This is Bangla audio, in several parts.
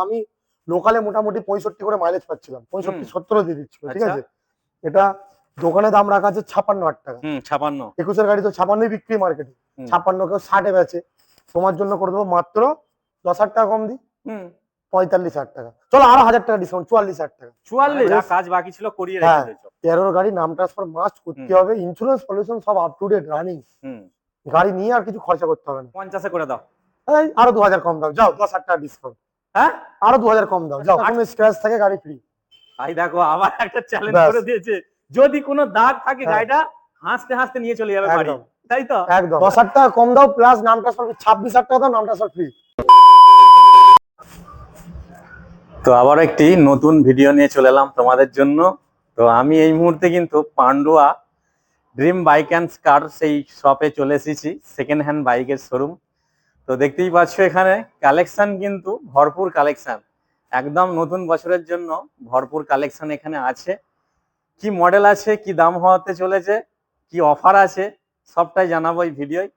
আমি লোকালে মোটামুটি 65 করে মাইলেজ পাচ্ছিলাম, 65-70 দিয়ে দিচ্ছিল, ঠিক আচ্ছা। আছে। এটা দোকানে দাম রাখা আছে 56,000 টাকা। 56 21-এর গাড়ি তো 56ই বিক্রি মার্কেটে, 56 কেউ 60-এ বেচে, তোমার জন্য করে দেবো মাত্র 10,000 টাকা কম দিই, 45,000 টাকা। চলো আরো 1,000 টাকা ডিসকাউন্ট, 44,000 টাকা। 44 যা কাজ বাকি ছিল করিয়ে রেখে হ্যাঁ, দিয়েছো। 13 গাড়ি নাম ট্রান্সফার মাস্ট করতে হবে, ইন্স্যুরেন্স পলিউশন সব আপ টু ডেট রানিং, গাড়ি নিয়ে আর কিছু খরচা করতে হবে না। 50-এ করে দাও। এই আরো 2,000 কম দাও, যাও 10,000 টাকা ডিসকাউন্ট। হ্যাঁ, আরো 2,000 কম দাও, যাও। কোনো স্ক্র্যাচ থাকে গাড়ি ফ্রি। ভাই দেখো আবার একটা চ্যালেঞ্জ করে দিয়েছে, যদি কোনো দাগ থাকে গাড়িটা হাসতে হাসতে নিয়ে চলে যাবে বাড়ি, তাই তো? একদম 10,000 টাকা কম দাও, প্লাস নাম ট্রান্সফার 26,000 টাকা দাও, নাম ট্রান্সফার ফ্রি। তো আবার একটি নতুন ভিডিও নিয়ে চলে এলাম তোমাদের জন্য। তো আমি এই মুহূর্তে কিন্তু পান্ডুয়া ড্রিম বাইক অ্যান্ড কার সেই শপে চলে এসেছি, সেকেন্ড হ্যান্ড বাইকের শোরুম। তো দেখতেই পাচ্ছ এখানে কালেকশন কিন্তু ভরপুর কালেকশন, একদম নতুন বছরের জন্য ভরপুর কালেকশন এখানে আছে। কি মডেল আছে, কি দাম হওয়াতে চলেছে, কি অফার আছে, সবটাই জানাবো এই ভিডিওয়।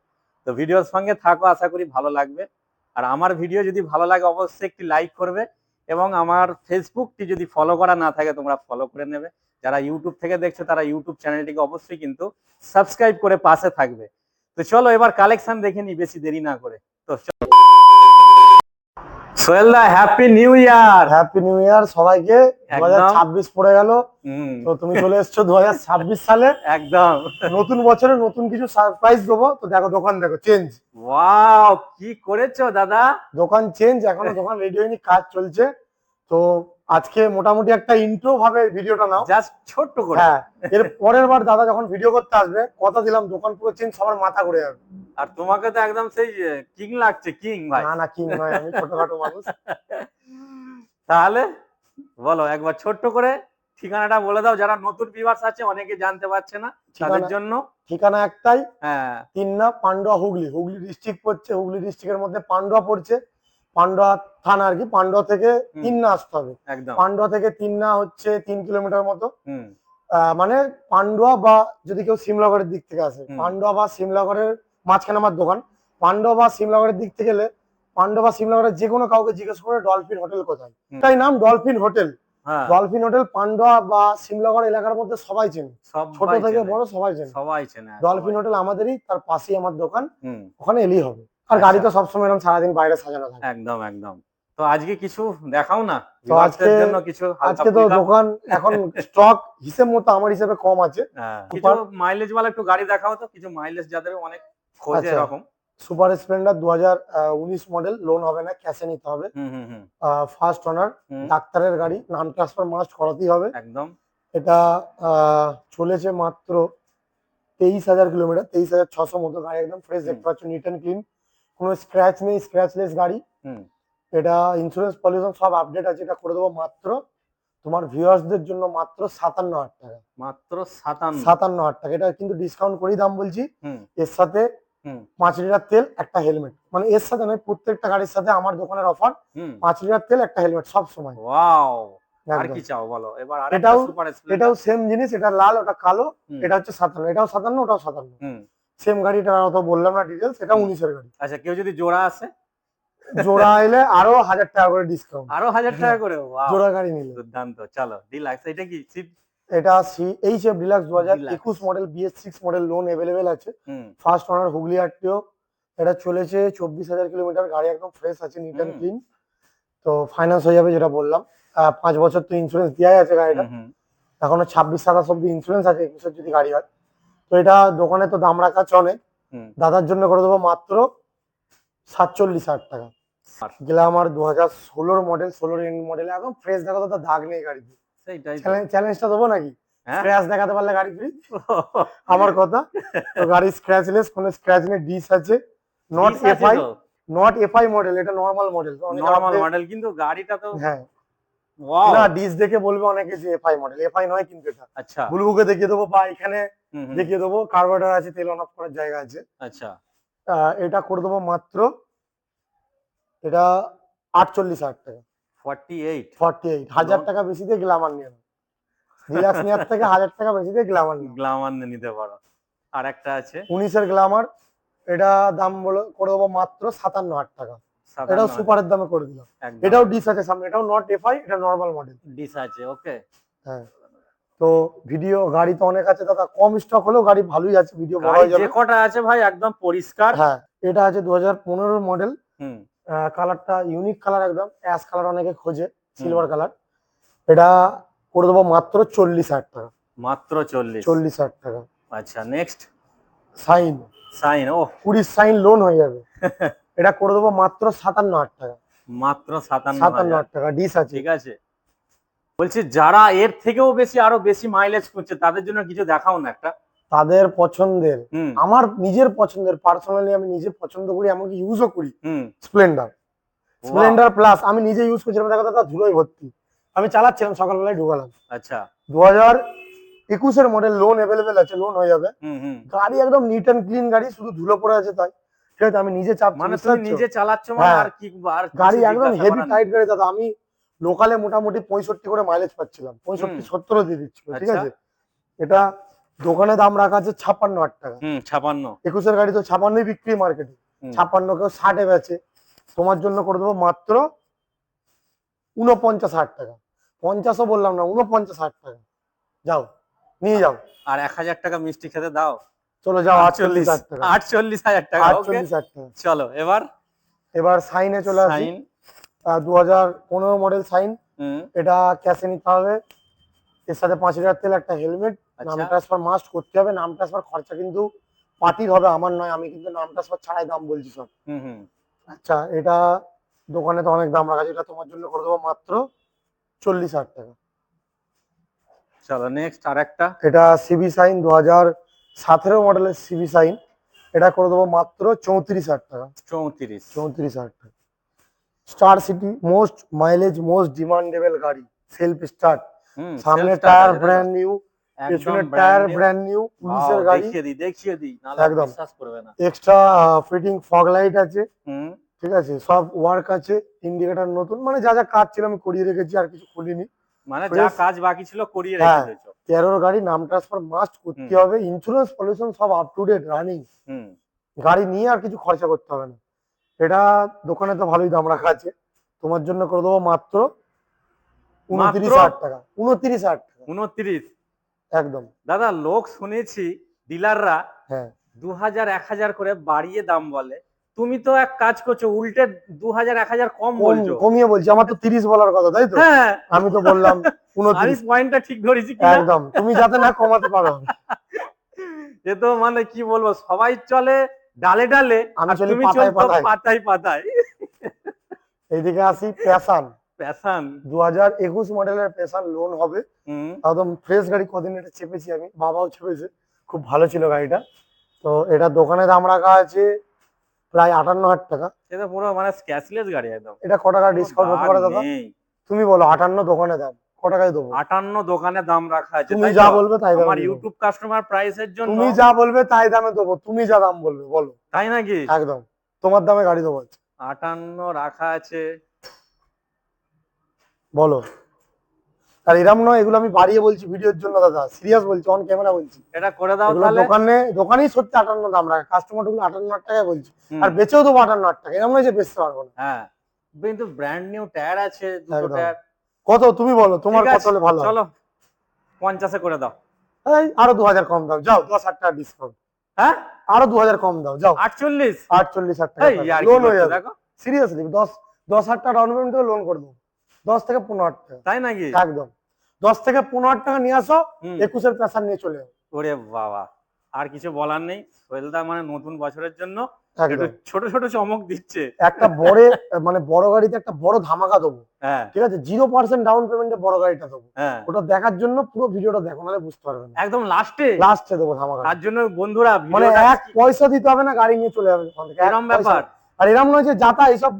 তো ভিডিওর সঙ্গে থাকো, আশা করি ভালো লাগবে। আর আমার ভিডিও যদি ভালো লাগে অবশ্যই একটি লাইক করবে, এবং আমার ফেসবুকটি যদি ফলো করা না থাকে তোমরা ফলো করে নেবে। যারা ইউটিউব থেকে দেখছো তারা ইউটিউব চ্যানেলটিকে অবশ্যই কিন্তু সাবস্ক্রাইব করে পাশে থাকবে। তো চলো এবার কালেকশন দেখে নি বেশি দেরি না করে। তো সোহেল দা, happy new year. Happy new year সবাইকে। 2026 পড়ে গেল, তো তুমি চলে এসছো 2026 সালে। একদম নতুন বছরে নতুন কিছু সারপ্রাইজ দেবো। তো দেখো দোকান, দেখো চেঞ্জ। ওয়াও, কি করেছো দাদা? দোকান চেঞ্জ, এখনো দোকান রেডি হয়নি, কাজ চলছে। তো আজকে মোটামুটি একটা ইন্ট্রো ভাবে ভিডিওটা নাও, জাস্ট ছোট্ট করে। হ্যাঁ, এর পরের বার দাদা যখন ভিডিও করতে আসবে, কথা দিলাম দোকান পুরো চেঞ্জ, সবার মাথা ঘুরে যাবে। আর তোমাকে তো একদম সেই কিং লাগছে, কিং ভাই। না না, কিং নয়, আমি ছোটখাটো মানুষ। তাহলে বলো একবার ছোট্ট করে ঠিকানাটা বলে দাও, যারা নতুন ভিউয়ার্স আছে অনেকে জানতে পারছে না তাদের জন্য। ঠিকানা একটাই, হ্যাঁ, তিননা, পান্ডুয়া, হুগলি। হুগলি ডিস্ট্রিক্ট পড়ছে, হুগলি ডিস্ট্রিক্টের মধ্যে পান্ডুয়া পড়ছে, পান্ডুয়া থানা আর কি। পান্ডুয়া থেকে তিননা আসতে হবে। পান্ডুয়া থেকে তিননা হচ্ছে 3 কিলোমিটার মতো। মানে পান্ডুয়া বা যদি কেউ সিমলাগড়ের দিক থেকে আসে, পান্ডুয়া বা সিমলাগড়ের মাঝখানে আমার দোকান। পান্ডুয়া বা সিমলাগড়ের দিক থেকে গেলে পান্ডুয়া বা সিমলাগড়ের যে কোনো কাউকে জিজ্ঞেস করে ডলফিন হোটেল কোথায়, তাই নাম dolphin hotel. Dolphin hotel Pandua বা সিমলাগড় এলাকার মধ্যে সবাই চেনে, ছোট থেকে বড় সবাই চেনে। ডলফিন হোটেল আমাদেরই, তার পাশেই আমার দোকান, ওখানে এলেই হবে। আর গাড়ি তো সবসময় এরকম সারাদিন বাইরে সাজানো থাকে। একদম একদম। তো আজকে কিছু দেখাও না, তো আজকে তো দোকান এখন স্টক হিসেব মতো আমার হিসেবে কম আছে। কিছু মাইলেজ वाला একটু গাড়ি দেখাও তো, কিছু মাইলেজ যাদের অনেক খোঁজে এরকম। সুপার স্প্লেন্ডার 2019 মডেল, লোন হবে না, ক্যাশে নিতে হবে। ফার্স্ট ওনার, ডাক্তারের গাড়ি, নাম ট্রান্সফার মাস্ট করাতেই হবে একদম। এটা চলেছে মাত্র 23,000 কিলোমিটার, 23,600 মতো। গাড়ি একদম ফ্রেশ দেখতে পাচ্ছ, নিট অ্যান্ড ক্লিন, কোনো স্ক্র্যাচ নেই, স্ক্র্যাচলেস গাড়ি। এটা ইন্স্যুরেন্স পলিউশন সব আপডেট আছে। এটা করে দেবো মাত্র তোমার ভিউয়ার্সদের জন্য মাত্র 57,000 টাকা। মাত্র 57,000 টাকা। এটা কিন্তু ডিসকাউন্ট করেই দাম বলছি। এর সাথে 5 লিটার তেল, একটা হেলমেট, মানে এর সাথে নয়, প্রত্যেকটা গাড়ির সাথে আমার দোকানের অফার 5 লিটার তেল, একটা হেলমেট সব সময়। ওয়াও, আর কি চাও বলো এবার। আরেকটা সুপার স্প্লেন্ডার, এটাও সেম জিনিস, এটা লাল, ওটা কালো। এটা হচ্ছে 57, এটাও 57, ওটাও 57। সেম গাড়িটা তো বললাম না ডিটেইলস, এটা 19 এর গাড়ি। আচ্ছা, কেউ যদি জোড়া আসে, জোড়া এলে আরো 1,000 টাকা করে ডিসকাউন্ট, আরো 1,000 টাকা করে। ওয়াও, জোড়া গাড়ি নিলে। দুর্দান্ত। চলো ডিলাক্স, এটা কি সিট? এটা HF deluxe 2021 model, BS6 model, loan available আছে। First owner, Hooghly RTO. এটা চলেছে 24,000 কিলোমিটার, গাড়ি একদম ফ্রেশ আছে, নিট অ্যান্ড ক্লিন। তো ফাইন্যান্স হয়ে যাবে, যেটা বললাম। 5 বছর তো ইন্স্যুরেন্স দেওয়াই আছে গাড়িটা, এখনো 26-27 অব্দি ইন্স্যুরেন্স আছে, 21 যদি গাড়ি হয়। তো এটা দোকানে তো দাম রাখা আছে অনেক, দাদার জন্য করে দেবো মাত্র 47,000 টাকা। গ্ল্যামার 2016 মডেল, 16 এন্ড মডেল, একদম ফ্রেশ। দেখো তো দাগ নেই গাড়িতে। চ্যালেঞ্জটা দেবো নাকি? স্ক্র্যাচ দেখাতে পারলে গাড়ি ফ্রি, আমার কথা। তো গাড়ি স্ক্র্যাচলেস, কোনো স্ক্র্যাচ নেই, ডিস আছে। নট এফআই মডেল, এটা নরমাল মডেল। নরমাল মডেল, কিন্তু গাড়িটা তো হ্যাঁ, না ডিস দেখে বলবে অনেকে যে এফআই মডেল, এফআই নয় কিন্তু এটা। আচ্ছা, বুলবুকে দেখিয়ে দেবো, বা এখানে দেখিয়ে দেবো, কার্বোরেটর আছে, তেল অন অফ করার জায়গা আছে। আচ্ছা, এটা করে দেবো মাত্র, এটা 48,000 টাকা। 48 1,000 টাকা বেশি দিয়ে গ্ল্যামার নিয়ে নাও। ডিলাক্স নেওয়ার থেকে 1,000 টাকা বেশি দিয়ে গ্ল্যামার নিতে পারো। আর একটা আছে 19 এর গ্ল্যামার, এটা দাম বলে করে দেবো মাত্র 57,000 টাকা। এটাও সুপারের দামে করে দিলাম। একদম এটাও ডিস আছে সামনে, এটাও নট এফআই, এটা নরমাল মডেল। ডিস আছে, ওকে। হ্যাঁ, তো ভিডিও গাড়ি তো অনেক আছে দাদা, কম স্টক হলেও গাড়ি ভালোই আছে, ভিডিও বড় গাড়ি হয়ে যে যাবে। কটা আছে ভাই একদম পরিষ্কার। হ্যাঁ, এটা আছে 2015 মডেল। হুম কালারটা ইউনিক কালার, একদম অ্যাশ কালার অনেকে খোঁজে, হুম। Silver colour. এটা করে দেবো মাত্র 40,000 টাকা। মাত্র 40। 40,000 টাকা। আচ্ছা নেক্সট সাইন, সাইন, ও 20 সাইন লোন হয়ে যাবে। এটা করে দেবো মাত্র 57,000 টাকা। মাত্র 57,000। 57,000 টাকা, ডিস আছে। ঠিক আছে, বলছি যারা এর থেকেও বেশি আরো বেশি মাইলেজ খুঁজছে তাদের জন্য কিছু দেখাও না একটা। তাদের পছন্দের, হুম আমার নিজের পছন্দের, পার্সোনালি আমি নিজে পছন্দ করি, এমনকি ইউজও করি, হুম। স্প্লেন্ডার। স্প্লেন্ডার প্লাস আমি নিজে ইউজ করছিলাম, দেখো দাদা ধুলোয় ভর্তি। আমি চালাচ্ছিলাম, সকালবেলায় ঢুকালাম। আচ্ছা 2021 মডেল, লোন অ্যাভেলেবেল আছে, লোন হয়ে যাবে। হুম হুম। গাড়ি একদম নিট অ্যান্ড ক্লিন গাড়ি, শুধু ধুলো পড়ে আছে তাই। ঠিক আছে, আমি নিজে চাপ, মানে তুমি নিজে চালাচ্ছ মানে হ্যাঁ। আর কি, আর কিছু গাড়ি একদম জিজ্ঞাসা হেভি করার নেই। টাইট গাড়ি দাদা। আমি লোকালে মোটামুটি 65 করে মাইলেজ পাচ্ছিলাম, 65-70 দিয়ে দিচ্ছিল। ঠিক আচ্ছা। আছে, এটা দোকানে দাম রাখা আছে 56,000 টাকা। 56। 21 গাড়ি তো 56ই বিক্রি মার্কেটে, 56 কেউ 60-এ বেচে। তোমার জন্য করে দেবো মাত্র 49,000 টাকা। 50ও বললাম না, 49,000 টাকা। যাও, নিয়ে যাও। আর 1,000 টাকা মিষ্টি খেতে দাও। চলো যাও, 48,000 টাকা। 48,000 টাকা, ওকে 48,000 টাকা। চলো এবার সাইনে চলে আসি। Shine 2015 model Shine. হুম। এটা ক্যাশে নিতে হবে, এর সাথে 5 লিটার তেল, একটা হেলমেট। নাম আচ্ছা। ট্রান্সফার মাস্ট করতে হবে। নাম ট্রান্সফার খরচা কিন্তু পার্টির হবে, আমার নয়। আমি কিন্তু নাম ট্রান্সফার ছাড়াই দাম বলছি সব। হুম হুম। আচ্ছা, এটা দোকানে তো অনেক দাম রাখা আছে, এটা তোমার জন্য করে দেবো মাত্র 40,000 টাকা। চলো নেক্সট আরেকটা। এটা সিবি সাইন, 2017 মডেলের সিবি সাইন। এটা করে দেবো মাত্র 34,000 টাকা। 34। 34,000 টাকা। Star city, most mileage, most demandable গাড়ি, সেলফ স্টার্ট। সামনে টায়ার ব্র্যান্ড নিউ, পেছনে টায়ার ব্র্যান্ড নিউ, পুলিশের গাড়ি। দেখিয়ে দিই নাহলে একদম বিশ্বাস করবে না। এক্সট্রা ফিটিং ফগ লাইট আছে। হুম। ঠিক আছে, সব ওয়ার্ক আছে, ইন্ডিকেটর নতুন, মানে যা যা কাজ ছিল আমি করিয়ে রেখেছি, আর কিছু খুলিনি। মানে যা কাজ বাকি ছিল করিয়ে রেখে হ্যাঁ, দিয়েছো। 13 গাড়ি, নাম ট্রান্সফার মাস্ট করতে হবে। ইন্স্যুরেন্স পলিউশন সব আপ টু ডেট রানিং। গাড়ি নিয়ে আর কিছু খরচা করতে হবে না। এটা দোকানে তো ভালোই দাম রাখা আছে, তোমার জন্য করে দেবো মাত্র 29,000 টাকা। 29,000 টাকা 29। একদম। দাদা লোক শুনেছি ডিলাররা হ্যাঁ 2,000 1,000 করে বাড়িয়ে দাম বলে, তুমি তো এক কাজ করছো উল্টে 2,000 1,000 কম বলছো। কমিয়ে বলছি, আমার তো 30 বলার কথা, তাই তো? হ্যাঁ আমি তো বললাম আমি 29। পয়েন্টটা ঠিক ধরেছি কিনা? একদম, তুমি যাতে না কমাতে পারো। এ তো মানে কি বলবো, সবাই চলে ডালে ডালে, আমি আর চলি তুমি পাতায় চলতো পাতায়। পাতায় পাতায়। এইদিকে আসি, প্যাশন। প্যাশন 2021 মডেলের প্যাশন, লোন হবে। হুম। একদম ফ্রেশ গাড়ি, কদিন এটা চেপেছি আমি, বাবাও চেপেছে, খুব ভালো ছিল গাড়িটা। তো এটা দোকানে দাম রাখা আছে প্রায় 58,000 টাকা। এটা পুরো মানে ক্যাশলেস গাড়ি একদম। এটা ক টাকা ডিসকাউন্ট হতে পারে দাদা? নেই। তুমি বলো, 58 দোকানে দাম, ক টাকায় দেবো? 58 দোকানে দাম রাখা আছে, তুমি তাই যা তো? বলবে তাই দামে আমার দেবো। ইউটিউব কাস্টমার প্রাইসের জন্য। তুমি যা বলবে তাই দামে দেবো, তুমি যা দাম বলবে বলো। তাই নাকি? একদম তোমার দামে গাড়ি দেবো। 58 রাখা আছে, বলো। আর এরম নয়, এগুলো আমি বাড়িয়ে বলছি ভিডিওর জন্য দাদা, সিরিয়াস বলছি, অন ক্যামেরা বলছি। এটা করে দাও এগুলো তাহলে। দোকানেই সত্যি 58 দাম রাখে, কাস্টমার গুলো 58 টাকায় বলছি। আর বেচেও দেবো 58 টাকা, এরকম নয় যে বেচতে পারবো না। হ্যাঁ কিন্তু ব্র্যান্ড নিউ টায়ার আছে, দুটো একদম। টায়ার। কত তুমি বলো, তোমার ঠিক কত আছে, হলে ভালো হয়? চলো 50-এ করে দাও। এই আরো 2,000 কম দাও, যাও 10,000 টাকা ডিসকাউন্ট। হ্যাঁ আরো 2,000 কম দাও, যাও 48। 48,000 টাকা এই আর কি লোন হয়ে করছো যাবে। দেখো। সিরিয়াসলি 10,000 টাকা ডাউন পেমেন্ট লোন করে দেবো। 10 থেকে 15,000 টাকা। তাই নাকি? একদম 10 থেকে 15,000 টাকা নিয়ে আসো, 21-এর প্যাসার নিয়ে চলে যাও। ওরে বাবা, আর কিছু বলার নেই। সোহেলদা মানে নতুন বছরের জন্য একটু একদম ছোট ছোট চমক দিচ্ছে। একটা বড় গাড়িতে একটা বড় ধামাকা দেবো। হ্যাঁ ঠিক আছে, 0% ডাউন পেমেন্টে বড় গাড়িটা দেবো। হ্যাঁ ওটা দেখার জন্য পুরো ভিডিওটা দেখো, নাহলে বুঝতে পারবে না। একদম লাস্টে লাস্টে দেবো ধামাকা। তার জন্য বন্ধুরা মানে ভিডিওটা 1 পয়সা দিতে হবে না, গাড়ি নিয়ে চলে যাবে ওখান থেকে, 1 এরম পয়সা। ব্যাপার। আর এরম নয় যে যাতা এইসব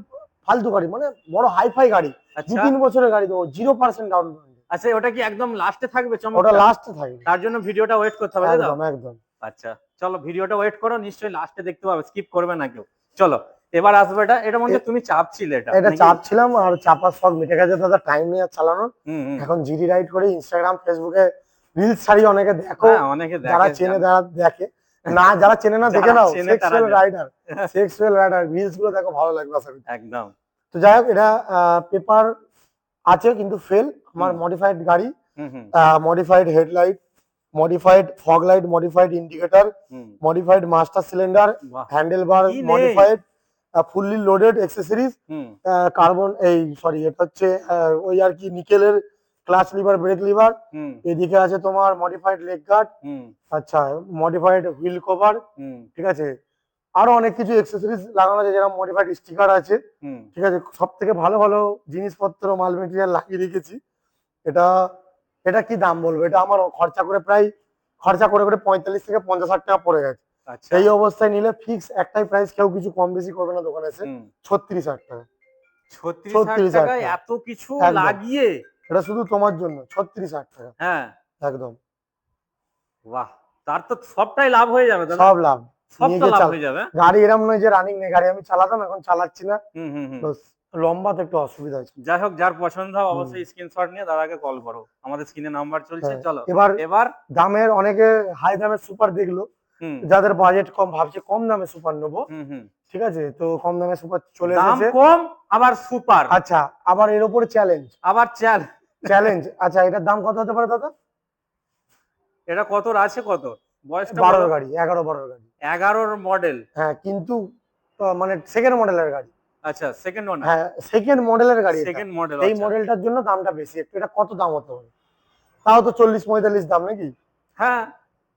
ফালতু গাড়ি, মানে বড় হাইফাই গাড়ি, আচ্ছা 2-3 বছরের গাড়ি দেবো 0% ডাউন পেমেন্ট। আচ্ছা ওটা কি একদম লাস্টে থাকবে ওটা চমকটা? লাস্টে থাকবে। তার জন্য ভিডিওটা ওয়েট করতে হবে, তাই তো? একদম একদম। আচ্ছা চলো ভিডিওটা ওয়েট করো, নিশ্চয়ই লাস্টে দেখতে পাবে, স্কিপ করবে না কেউ। চলো এবার আসবে এটা মনে হচ্ছে তুমি চাপছিলে এটা চাপছিলাম, আর চাপার শখ মিটে গেছে দাদা, টাইম নেই আর চালানোর। হুম। এখন জিডি রাইড করে ইনস্টাগ্রাম ফেসবুকে রিলস ছাড়ি, অনেকে দেখো, হ্যাঁ, অনেকে যারা দেখে চেনে তারা দেখে। না যারা চেনে না দেখে যারা নাও, চেনে তারা সেক্সুয়াল জানে। রাইডার, সেক্সুয়াল রাইডার রিলস গুলো দেখো, ভালো লাগবে আশা করি। একদম। তো যাই হোক, এটা পেপার আছে কিন্তু ফেল। আমার হুম। মডিফাইড গাড়ি, হুম হুম modified headlight, modified fog light, modified indicator, হুম। মডিফাইড মাস্টার সিলিন্ডার, বাহ, হ্যান্ডেল বার কি নেই? মডিফাইড, ফুললি লোডেড অ্যাক্সেসরিজ, হুম কার্বন এই সরি এটা হচ্ছে ওই আর কি নিকেলের ক্লাচ লিভার, ব্রেক লিভার। হুম এদিকে আছে তোমার মডিফাইড লেগ গার্ড, হুম আচ্ছা মডিফাইড হুইল কভার, হুম ঠিক আছে। আরো অনেক কিছু অ্যাক্সেসরিজ লাগানো আছে, যেরকম মডিফাইড স্টিকার আছে, হুম। ঠিক আছে। সব থেকে ভালো ভালো জিনিসপত্র মাল মেটেরিয়াল লাগিয়ে রেখেছি। এটা এটা কি দাম বলবো, এটা আমার খরচা করে করে 45 থেকে 50 হাজার টাকা পড়ে গেছে। আচ্ছা। এই অবস্থায় নিলে ফিক্স একটাই প্রাইস, কেউ কিছু কম বেশি করবে না দোকানে এসে, হুম। 36 হাজার টাকা। 36,000 36 হাজার টাকায় টাকা এত কিছু একদম। লাগিয়ে? এটা শুধু তোমার জন্য 36 হাজার টাকা হ্যাঁ। একদম। বাহ, তার তো সবটাই লাভ হয়ে যাবে দাদা। সব লাভ, সব নিয়ে তো গিয়ে লাভ চাল। হয়ে যাবে। গাড়ি এরম নয় যে রানিং নেই, গাড়ি আমি চালাতাম, এখন চালাচ্ছি না, হুম হুম হুম। তো লম্বা তো একটু অসুবিধা আছে। যাই হোক, যার পছন্দ হয় হুম। অবশ্যই স্ক্রিনশট নিয়ে দাদাকে কল করো, আমাদের স্ক্রিনে নাম্বার চলছে। হ্যাঁ, চলো এবার এবার। দামের অনেকে হাই দামের সুপার দেখলো, হুম যাদের বাজেট কম ভাবছে কম দামে সুপার নেবো, হুম হুম। ঠিক আছে। তো কম দামে সুপার চলে দাম এসেছে। কম আবার সুপার, আচ্ছা, আবার এর উপরে চ্যালেঞ্জ, আবার চাল। আচ্ছা এটার দাম কত হতে পারে দাদা? এটা কত আছে, কত বয়সটা 12 বলো? গাড়ি, 11-12 গাড়ি। 11-র মডেল? হ্যাঁ কিন্তু মানে সেকেন্ড মডেলের গাড়ি। আচ্ছা, সেকেন্ড ওনার। হ্যাঁ সেকেন্ড মডেলের গাড়ি এটা। সেকেন্ড মডেল, এই আচ্ছা। মডেলটার জন্য দামটা বেশি একটু। এটা কত দাম হতে পারে? তাও তো 40-45 দাম নাকি? হ্যাঁ,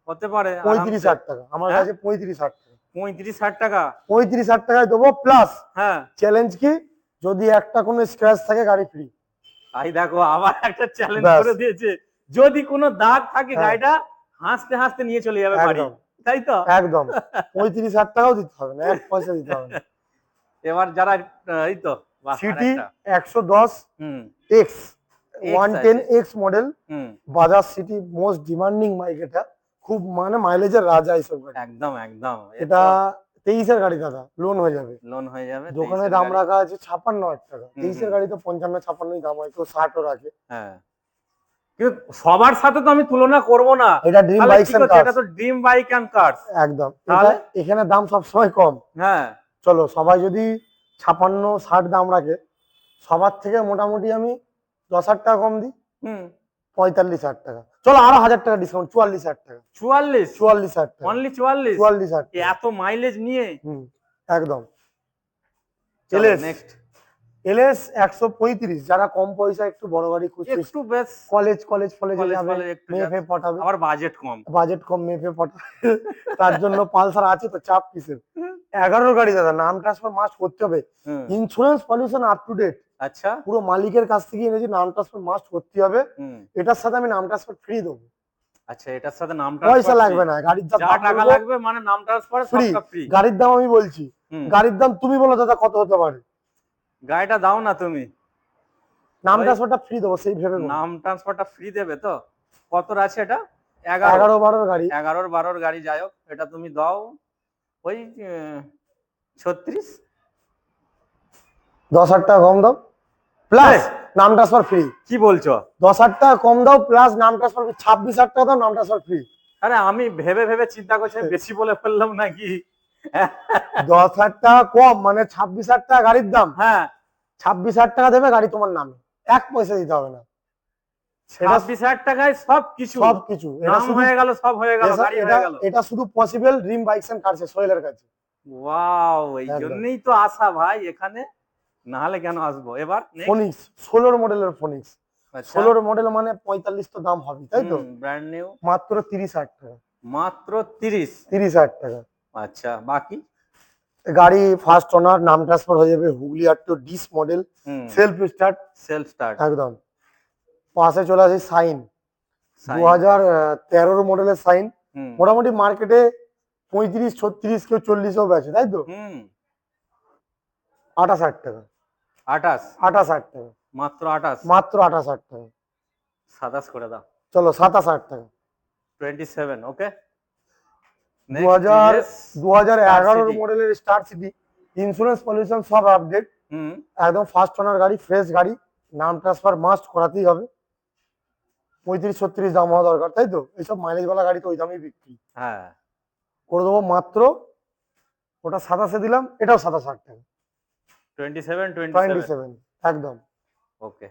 হতে পারে 35 আরামসে। হাজার টাকা আমার হ্যাঁ, কাছে, 35 হাজার টাকা। 35,000 টাকা? 35 হাজার টাকায় দেবো, প্লাস হ্যাঁ। চ্যালেঞ্জ কি, যদি একটা কোনো স্ক্র্যাচ থাকে গাড়ি ফ্রি। ভাই দেখো, আবার একটা চ্যালেঞ্জ ব্যাস, করে দিয়েছে, যদি কোনো দাগ থাকে হ্যাঁ গাড়িটা হাসতে হাসতে নিয়ে চলে যাবে বাড়ি, একদম তাই তো? একদম। 35 হাজার টাকাও দিতে হবে না, 1 পয়সা দিতে হবে না। এবার যারা এই তো, বাহ, সিটি আরেকটা। 110 হুম। এক্স, এক্স 110 আছে। এক্স মডেল, হুম। Bajaj CT most demanding bike এটা, খুব মানে মাইলেজের রাজা এইসব গাড়ি। একদম একদম। এটা 23-এর গাড়ি দাদা, লোন হয়ে যাবে। লোন হয়ে যাবে দোকানে 23-এর দাম গাড়ি। রাখা আছে 56 হাজার টাকা। হুম 23-এর হুম। গাড়ি তো 55-56 দাম হয়, কেউ 60ও রাখে। হ্যাঁ, কিন্তু সবার সাথে তো আমি তুলনা করব না। এটা ড্রিম তাহলে বাইকস কি এন্ড করছে, এটা কার্স তো ড্রিম বাইক এন্ড কার্স। একদম। এটা তাহলে এখানে দাম সবসময় কম। হ্যাঁ। চলো সবাই যদি 56-60 দাম রাখে, সবার থেকে মোটামুটি আমি 10 হাজার টাকা কম দিই, হুম। 45 হাজার টাকা। চলো আরো 1,000 টাকা ডিসকাউন্ট, 44 হাজার টাকা। 44? 44 হাজার টাকা, অনলি 44? 44 হাজার টাকা। এত মাইলেজ নিয়ে? হুম একদম। চলো এলএস, নেক্সট। এলএস 135, যারা কম পয়সা একটু বড় গাড়ি খুঁজছিস, একটু বেশ কলেজে কলেজ যাবে, ফলেজ একটু মেয়ে ফেয়ে পটাবে, আবার বাজেট কম। বাজেট কম, মেয়ে ফেয়ে পটাবে, তার জন্য পালসার আছে তো, চাপ কিসের। 11 গাড়ি দাদা, নাম ট্রান্সফার মাস্ট করতে হবে, হুম। Insurance pollution up to date, আচ্ছা। পুরো মালিকের কাছ থেকে এনেছি, নাম ট্রান্সফার মাস্ট করতে হবে। হুম। এটার সাথে আমি নাম ট্রান্সফার ফ্রি দেবো, আচ্ছা, এটার সাথে নাম পয়সা ট্রান্সফার লাগবে না, গাড়ির যা দাম টাকা বলবো লাগবে মানে নাম ট্রান্সফার ফ্রি। সবটা ফ্রি। গাড়ির দাম আমি বলছি, হুম। গাড়ির দাম তুমি বলো দাদা কত হতে পারে, গাড়িটা দাও না তুমি। নাম ওই ট্রান্সফারটা ফ্রি দেবো সেই ভেবে বলো। নাম ট্রান্সফারটা ফ্রি দেবে তো? কতর আছে এটা? 11? 11-12 গাড়ি, 11-12 গাড়ি, যাই হোক, এটা তুমি দাও ওই 36। 10 হাজার টাকা কম দাও, প্লাস নাম ট্রান্সফার ফ্রি। কি বলছো? 10 হাজার টাকা কম দাও, প্লাস নাম ট্রান্সফার ফ্রি। 26 হাজার টাকা দাও, নাম ট্রান্সফার ফ্রি। আরে আমি ভেবে ভেবে চিন্তা করছি আমি বেশি বলে ফেললাম নাকি। 10 হাজার টাকা কম মানে 26 হাজার টাকা গাড়ির দাম, হ্যাঁ, 26 হাজার টাকা দেবে গাড়ি তোমার নামে, 1 পয়সা দিতে হবে না। 26,000 টাকায় সবকিছু, সবকিছু নাম হয়ে গেল, সব হয়ে গেল, গাড়ি হয়ে গেল। এটা শুধু পসিবল ড্রিম বাইকস এন্ড কারসে, সোহেলের কাছে। ওয়াও, এই একদম। জন্যই তো আসা ভাই এখানে, না হলে কেন আসবো। এবার ফোনিক্স 16 মডেলের ফোনিক্স, 16 মডেল মানে 45 তো দাম হবে, তাই তো? ব্র্যান্ড নিউ, মাত্র 30 হাজার টাকা, মাত্র 30? 30 হাজার টাকা। আচ্ছা, বাকি? গাড়ি ফার্স্ট ওনার, নাম ট্রান্সফার হয়ে যাবে, হুগলি আট্টো disc model, self start self start একদম। পাশে চলে আসে সাইন, 2013 মডেলের সাইন, মোটামুটি মার্কেটে 35-36, কেউ 40-ও বেচে, তাই তো? 28 হাজার টাকা, 28? 28 হাজার টাকা, মাত্র 28? মাত্র 28 হাজার টাকা। 27 করে দাও। চলো 27 হাজার টাকা। 27, ওকে। 2011 মডেলের স্টার সিটি, ইন্স্যুরেন্স পলিউশন সব আপডেট, একদম ফার্স্ট ওনার গাড়ি, ফ্রেশ গাড়ি, নাম ট্রান্সফার মাস্ট করাতেই হবে। 35-36 দাম হওয়া দরকার, তাই তো? এইসব মাইলেজ ওয়ালা গাড়ি তো ওই দামেই বিক্রি। হ্যাঁ, করে দেবো মাত্র, ওটা 27 দিলাম, এটাও 27 টাকা, 27 27 একদম। ওকে।